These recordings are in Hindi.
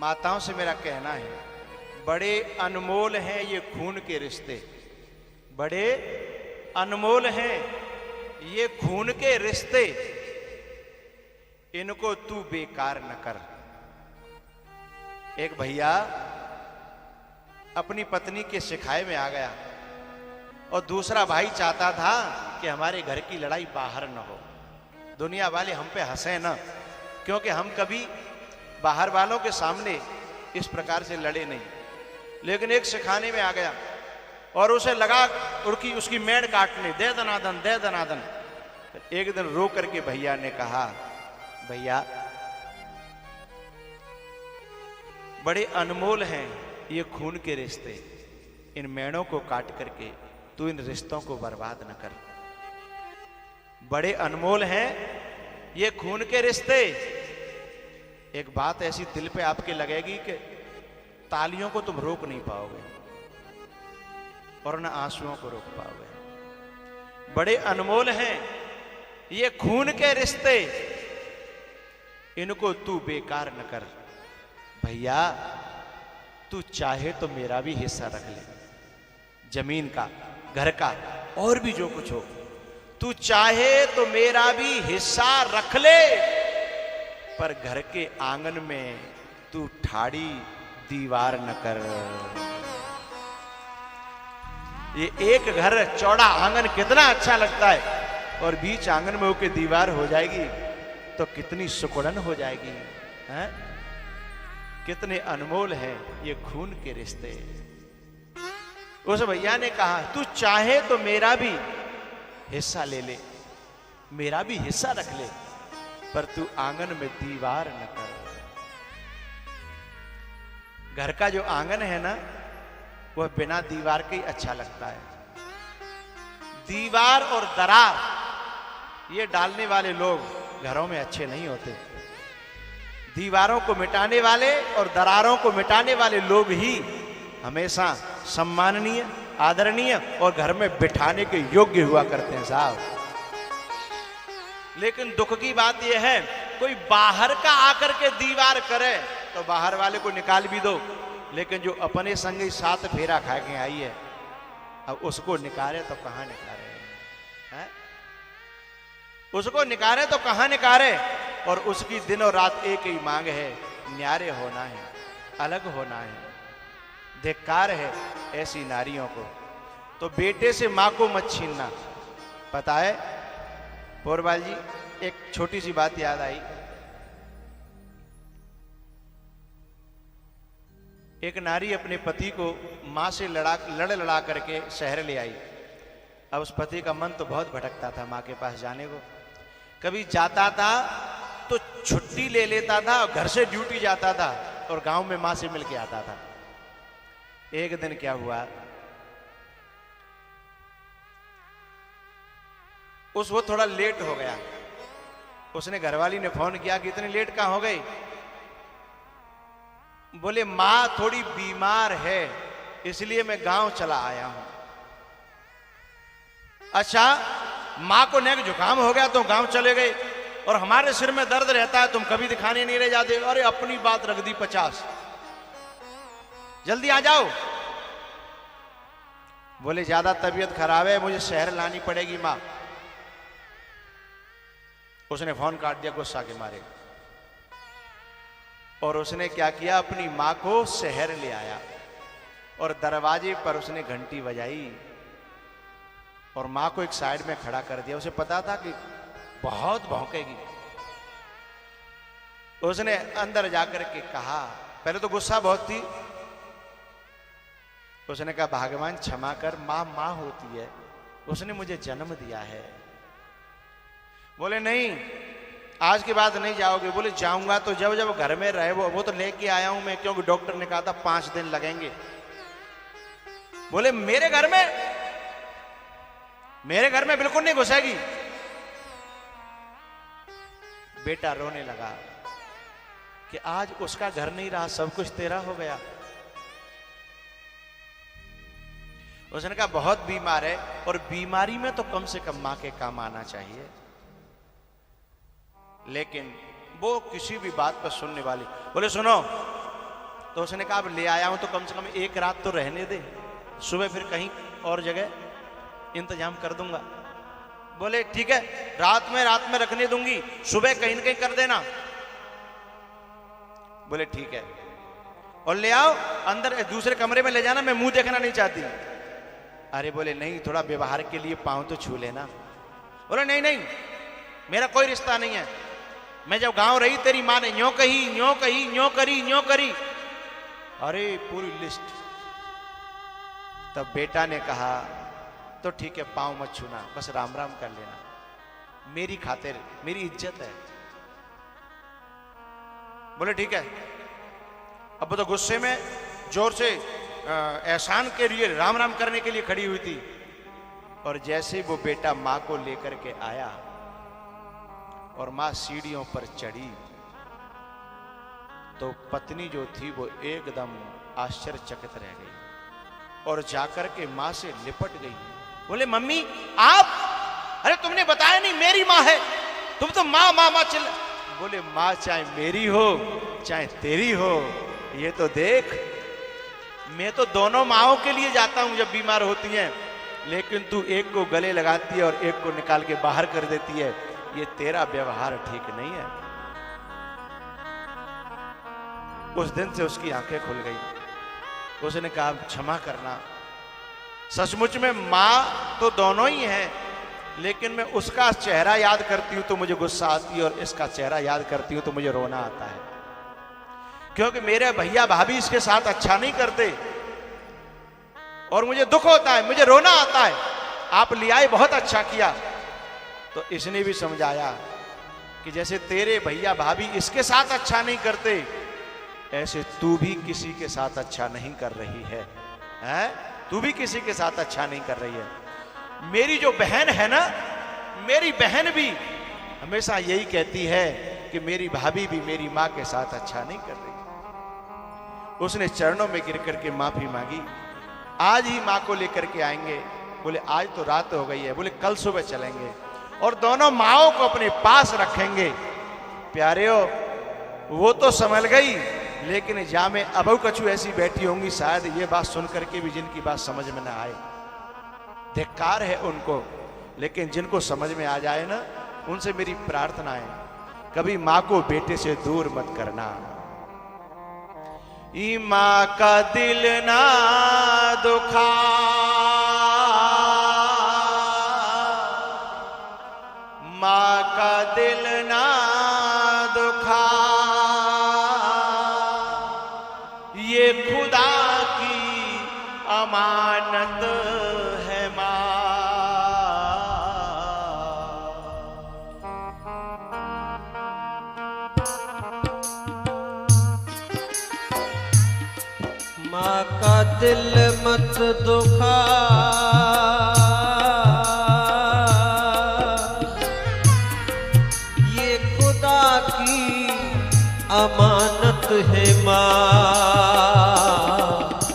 माताओं से मेरा कहना है, बड़े अनमोल हैं ये खून के रिश्ते, बड़े अनमोल हैं ये खून के रिश्ते, इनको तू बेकार न कर। एक भैया अपनी पत्नी के सिखाए में आ गया और दूसरा भाई चाहता था कि हमारे घर की लड़ाई बाहर न हो, दुनिया वाले हम पे हंसे न, क्योंकि हम कभी बाहर वालों के सामने इस प्रकार से लड़े नहीं। लेकिन एक सिखाने में आ गया और उसे लगा उसकी मेड़ काटने, दे दनादन दे दनादन। एक दिन रो करके भैया ने कहा, भैया बड़े अनमोल हैं ये खून के रिश्ते, इन मेड़ों को काट करके तू इन रिश्तों को बर्बाद न कर। बड़े अनमोल हैं ये खून के रिश्ते। एक बात ऐसी दिल पे आपके लगेगी कि तालियों को तुम रोक नहीं पाओगे और न आंसुओं को रोक पाओगे। बड़े अनमोल हैं ये खून के रिश्ते, इनको तू बेकार न कर। भैया तू चाहे तो मेरा भी हिस्सा रख ले, जमीन का, घर का, और भी जो कुछ हो, तू चाहे तो मेरा भी हिस्सा रख ले, पर घर के आंगन में तू ठाड़ी दीवार न कर। ये एक घर चौड़ा आंगन कितना अच्छा लगता है, और बीच आंगन में होके दीवार हो जाएगी तो कितनी सुकुड़न हो जाएगी, हैं? कितने अनमोल हैं ये खून के रिश्ते। उस भैया ने कहा, तू चाहे तो मेरा भी हिस्सा ले ले, मेरा भी हिस्सा रख ले, पर तू आंगन में दीवार न कर। घर का जो आंगन है ना, वह बिना दीवार के ही अच्छा लगता है। दीवार और दरार ये डालने वाले लोग घरों में अच्छे नहीं होते। दीवारों को मिटाने वाले और दरारों को मिटाने वाले लोग ही हमेशा सम्माननीय, आदरणीय और घर में बिठाने के योग्य हुआ करते हैं साहब। लेकिन दुख की बात यह है, कोई बाहर का आकर के दीवार करे तो बाहर वाले को निकाल भी दो, लेकिन जो अपने संग ही 7 फेरा खा के आई है, अब उसको निकाले तो कहां निकाले, हैं? उसको निकाले तो कहां निकाले। और उसकी दिन और रात एक ही मांग है, न्यारे होना है, अलग होना है। धिक्कार है ऐसी नारियों को। तो बेटे से मां को मत छीनना। पता है पोरबाल जी, एक छोटी सी बात याद आई। एक नारी अपने पति को मां से लड़ा करके शहर ले आई। अब उस पति का मन तो बहुत भटकता था मां के पास जाने को। कभी जाता था तो छुट्टी ले लेता था और घर से ड्यूटी जाता था और गांव में मां से मिल के आता था। एक दिन क्या हुआ, वो थोड़ा लेट हो गया। उसने घरवाली ने फोन किया कि इतनी लेट कहां हो गई? बोले मां थोड़ी बीमार है, इसलिए मैं गांव चला आया हूं। अच्छा, मां को नेक जुकाम हो गया तो गांव चले गए, और हमारे सिर में दर्द रहता है, तुम कभी दिखाने नहीं रह जाते। अरे अपनी बात रख दी 50, जल्दी आ जाओ। बोले ज्यादा तबीयत खराब है, मुझे शहर लानी पड़ेगी मां। उसने फोन काट दिया गुस्सा के मारे, और उसने क्या किया, अपनी मां को शहर ले आया और दरवाजे पर उसने घंटी बजाई और मां को एक साइड में खड़ा कर दिया। उसे पता था कि बहुत भौंकेगी। उसने अंदर जाकर के कहा, पहले तो गुस्सा बहुत थी, उसने कहा भगवान क्षमा कर, मां मां होती है, उसने मुझे जन्म दिया है। बोले नहीं, आज के बाद नहीं जाओगे। बोले जाऊंगा तो जब जब घर में रहे, वो तो लेके आया हूं मैं, क्योंकि डॉक्टर ने कहा था 5 दिन लगेंगे। बोले मेरे घर में बिल्कुल नहीं घुसेगी। बेटा रोने लगा कि आज उसका घर नहीं रहा, सब कुछ तेरा हो गया। उसने कहा बहुत बीमार है, और बीमारी में तो कम से कम मां के काम आना चाहिए। लेकिन वो किसी भी बात पर सुनने वाली। बोले सुनो, तो उसने कहा अब ले आया हूं तो कम से कम एक रात तो रहने दे, सुबह फिर कहीं और जगह इंतजाम कर दूंगा। बोले ठीक है, रात में रखने दूंगी, सुबह कहीं न कहीं कर देना। बोले ठीक है, और ले आओ अंदर दूसरे कमरे में ले जाना, मैं मुंह देखना नहीं चाहती। अरे बोले नहीं, थोड़ा व्यवहार के लिए पांव तो छू लेना। बोले नहीं नहीं, मेरा कोई रिश्ता नहीं है, मैं जब गांव रही तेरी माँ ने यूं कही, यूं कही, यूं करी, यूं करी, अरे पूरी लिस्ट। तब बेटा ने कहा तो ठीक है, पांव मत छूना, बस राम राम कर लेना, मेरी खातिर, मेरी इज्जत है। बोले ठीक है। अब वो तो गुस्से में जोर से एहसान के लिए राम राम करने के लिए खड़ी हुई थी, और जैसे वो बेटा मां को लेकर के आया और मां सीढ़ियों पर चढ़ी, तो पत्नी जो थी वो एकदम आश्चर्यचकित रह गई और जाकर के मां से लिपट गई। बोले मम्मी आप, अरे तुमने बताया नहीं मेरी मां है, तुम तो मां मां मां चिल्ला। बोले मां चाहे मेरी हो चाहे तेरी हो, ये तो देख, मैं तो दोनों माओं के लिए जाता हूं जब बीमार होती हैं, लेकिन तू एक को गले लगाती है और एक को निकाल के बाहर कर देती है, ये तेरा व्यवहार ठीक नहीं है। उस दिन से उसकी आंखें खुल गई। उसने कहा क्षमा करना, सचमुच में मां तो दोनों ही हैं, लेकिन मैं उसका चेहरा याद करती हूं तो मुझे गुस्सा आती है और इसका चेहरा याद करती हूं तो मुझे रोना आता है, क्योंकि मेरे भैया भाभी इसके साथ अच्छा नहीं करते और मुझे दुख होता है, मुझे रोना आता है। आप ले आए, बहुत अच्छा किया। तो इसने भी समझाया कि जैसे तेरे भैया भाभी इसके साथ अच्छा नहीं करते, ऐसे तू भी किसी के साथ अच्छा नहीं कर रही है, हैं? तू भी किसी के साथ अच्छा नहीं कर रही है। मेरी जो बहन है ना, मेरी बहन भी हमेशा यही कहती है कि मेरी भाभी भी मेरी मां के साथ अच्छा नहीं कर रही। उसने चरणों में गिर करके माफी मांगी। आज ही मां को लेकर के आएंगे। बोले आज तो रात हो गई है। बोले कल सुबह चलेंगे और दोनों माओं को अपने पास रखेंगे। प्यारेओ, वो तो संभल गई, लेकिन जामे अबू कछु ऐसी बैठी होंगी शायद ये बात सुन करके भी जिनकी बात समझ में ना आए। धिक्कार है उनको, लेकिन जिनको समझ में आ जाए ना, उनसे मेरी प्रार्थना है, कभी मां को बेटे से दूर मत करना। ई मां का दिल ना दुखा, मां का दिल ना दुखा, ये खुदा की अमानत है मां। माँ का दिल मत दुखा, ये खुदा की अमानत है माँ।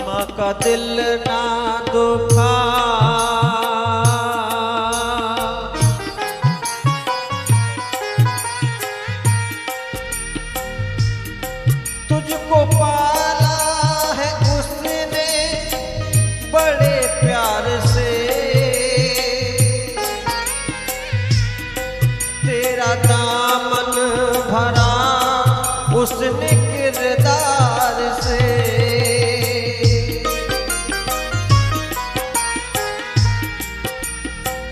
माँ का दिल ना दुखा, तुझको पाला है उसने बड़े प्यार से, तेरा दामन भरा उसने किरदार से।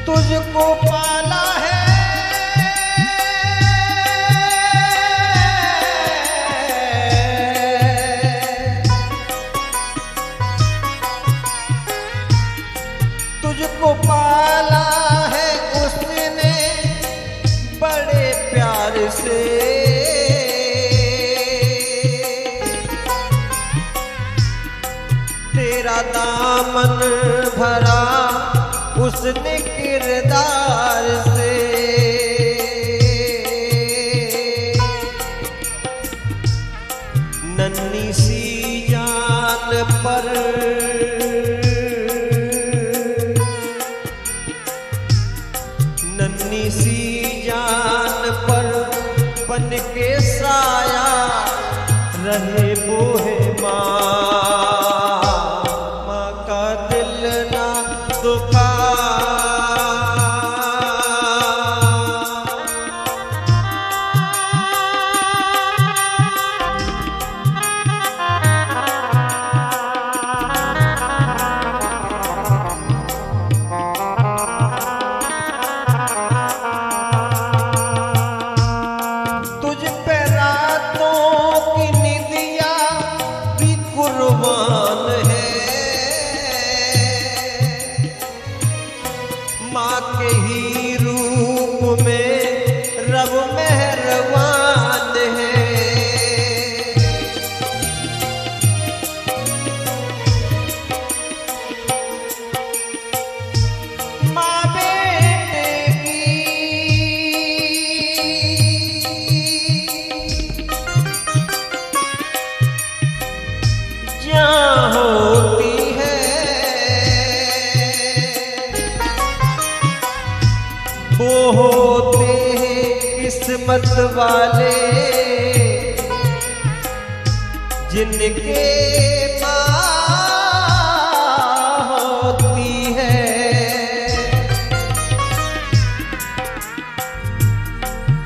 तुझको पाला है तुझको पाला है उसने बड़े प्यार से, तेरा दामन भरा उसने किरदार से। नन्ही सी जान पर नन्ही सी जान पर बन के साया रहे वो है माँ। में रब मेहरबान है। माँ बेटे की जहाँ होती है वो होते हैं किस्मत वाले, जिनके माँ होती है।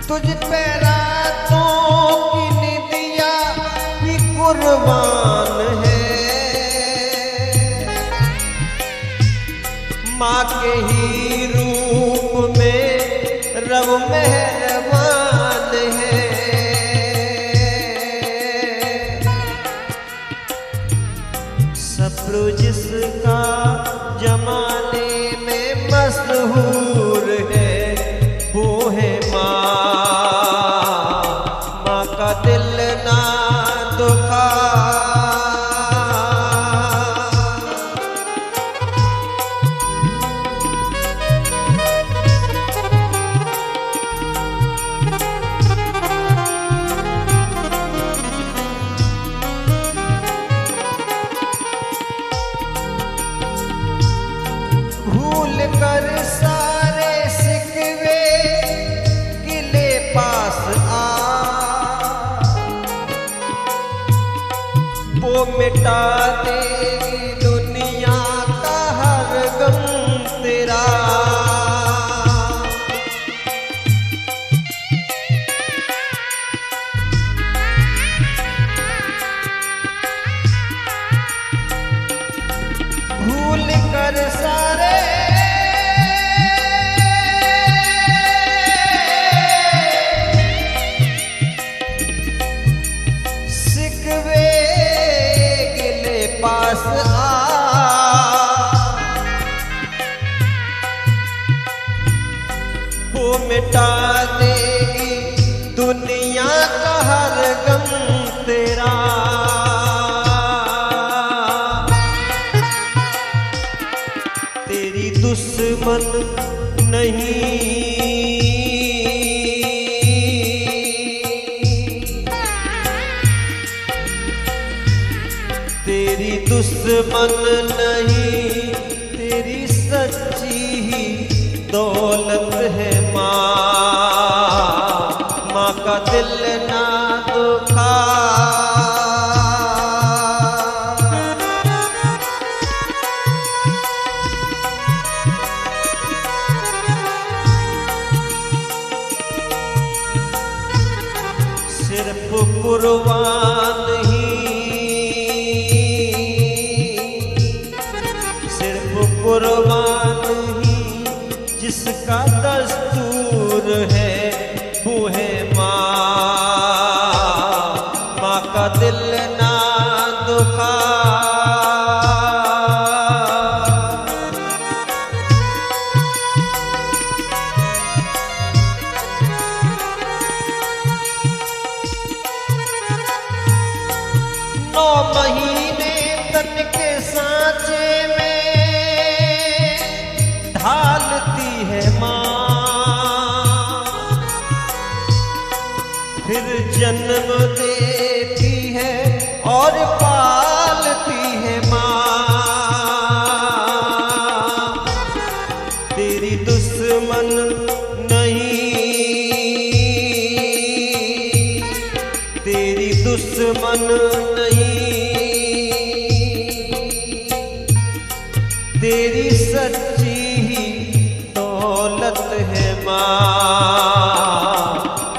तुझ पे रातों की निदिया भी कुर्बान है, माँ के ही रूप में रब मेहरबान है। सब्र जिसका जमाने में मशहूर है वो है माँ। माँ का दिल ना दुखा, भूल कर सारे सिकवे गिले पास आ, वो मिटा देगी दुनिया का हर गम तेरा। भूल कर सारे सिकवे गिले पास आ, वो मिटा देगी दुनिया का हर गम तेरा। तेरी दुश्मन नहीं, तेरी दुश्मन नहीं, तेरी सच्ची ही दौलत है माँ। माँ का दिल ना दुखा, सिर्फ कुर्बान ही, सिर्फ कुर्बान ही जिसका दस्तूर है वो है माँ। माँ का दिल ना दुखा, नौ महीने तन के सांचे में ढालती है माँ, फिर जन्म देती है और पालती है माँ। तेरी दुश्मन नहीं, तेरी दुश्मन नहीं, तेरी सच्ची ही दौलत है माँ।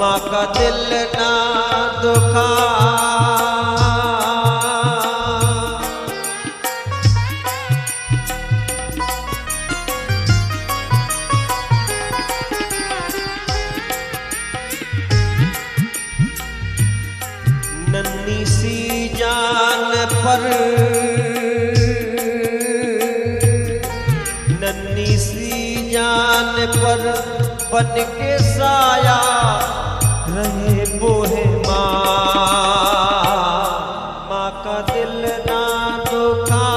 माँ का दिल ना दुखा, नन्ही सी जान पर, नन्ही सी जान पर बन के साया रहे बोहे माँ, माँ का दिल ना दुखा।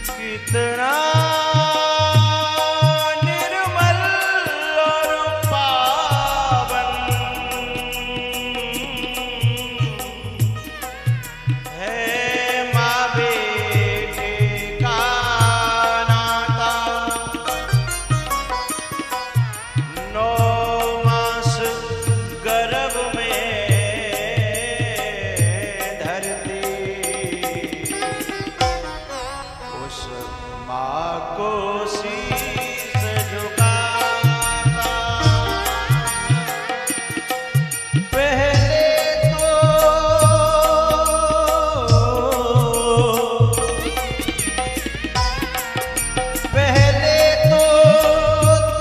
कितना निर्मल और पावन है माँ बेटे का नाता। 9 मास गर्भ में धरती उस माँ को शीश झुकाता। पहले तो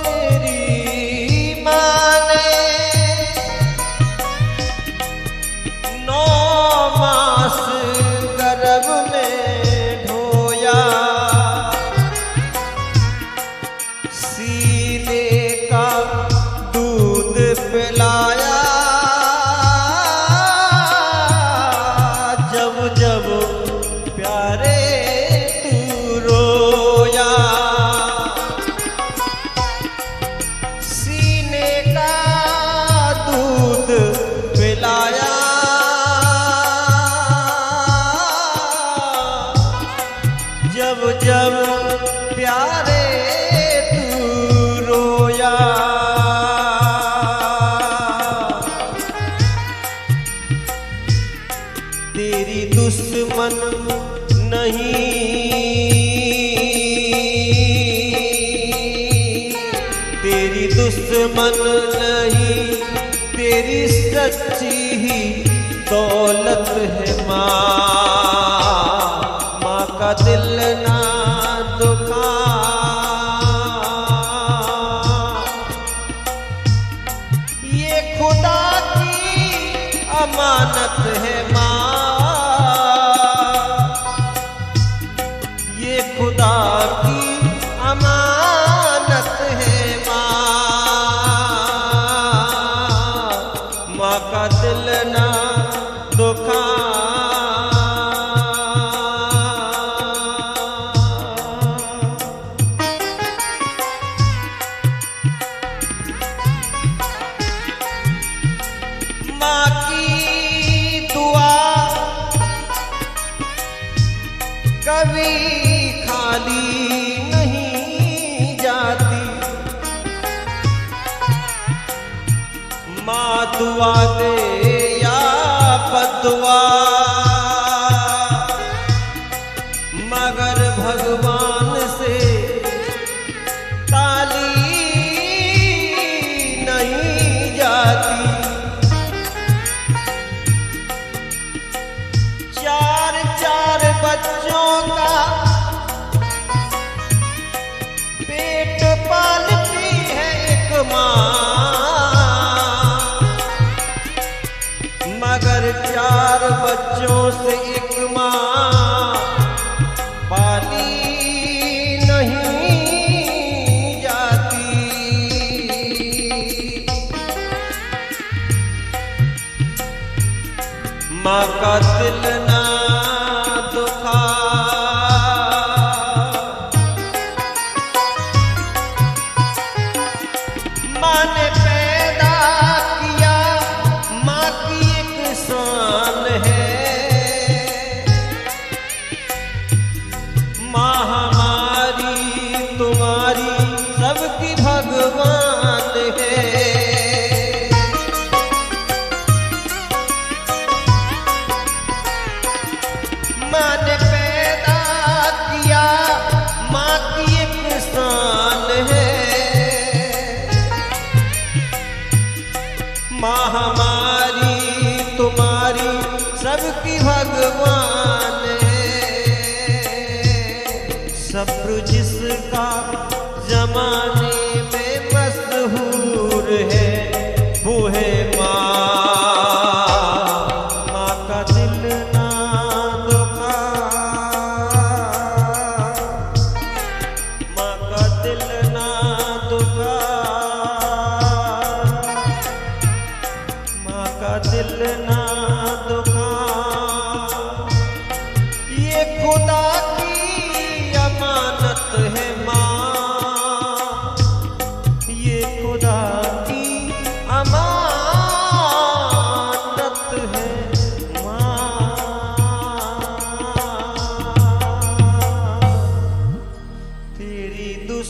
तेरी माँ ने 9 मास गर्भ में ढोया, सीने का दूध पिलाया। जब जब प्यारे तू रोया, सीने का दूध पिलाया। जब जब प्यारे तू रोया, तेरी दुश्मन नहीं, तेरी दुश्मन नहीं, तेरी सच्ची ही दौलत है माँ, माँ का दिल ना दुखा। ये खुदा की अमानत है माँ, ये खुदा की अमानत है माँ, माँ का दिल ना दुखा। माँ की दुआ कभी खाली नहीं जाती, माँ दुआ दे या बदुआ, मगर भगवान से ताली नहीं जाती। 4 बच्चों का पेट पालती है एक माँ, मगर 4 बच्चों से एक माँ पाली नहीं जाती। माँ का दिल ना दुखा। माँ ने पैदा किया, माँ की एक शान है, माँ हमारी तुम्हारी सबकी भगवान है। माँ ने पैदा किया, माँ की एक शान है, माँ हमारी तुम्हारी सबकी भगवान है। सब्र जिसका जमाने में मशहूर है, वो है माँ, माँ का दिल ना दुखा।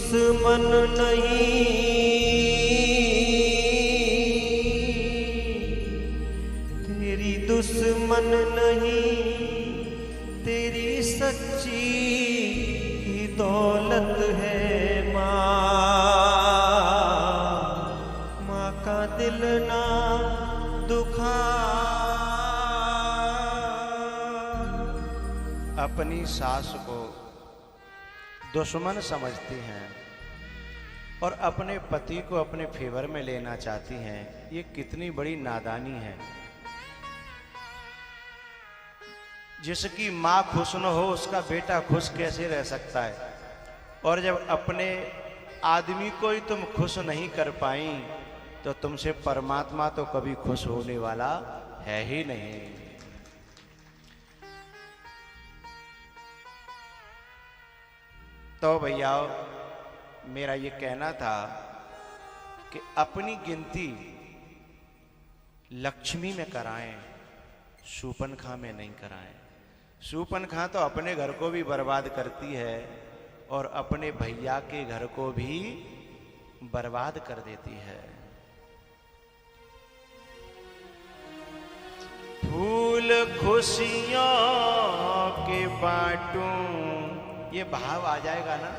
दुश्मन नहीं, तेरी दुश्मन नहीं, तेरी सच्ची ही दौलत है माँ का दिल ना दुखा। अपनी सास को दुश्मन समझती हैं और अपने पति को अपने फेवर में लेना चाहती हैं, ये कितनी बड़ी नादानी है। जिसकी माँ खुश न हो उसका बेटा खुश कैसे रह सकता है? और जब अपने आदमी को ही तुम खुश नहीं कर पाई तो तुमसे परमात्मा तो कभी खुश होने वाला है ही नहीं। तो भैया मेरा ये कहना था कि अपनी गिनती लक्ष्मी में कराएं, शूर्पणखा में नहीं कराएं। शूर्पणखा तो अपने घर को भी बर्बाद करती है और अपने भैया के घर को भी बर्बाद कर देती है। फूल खुशियों के बाटूं, ये भाव आ जाएगा ना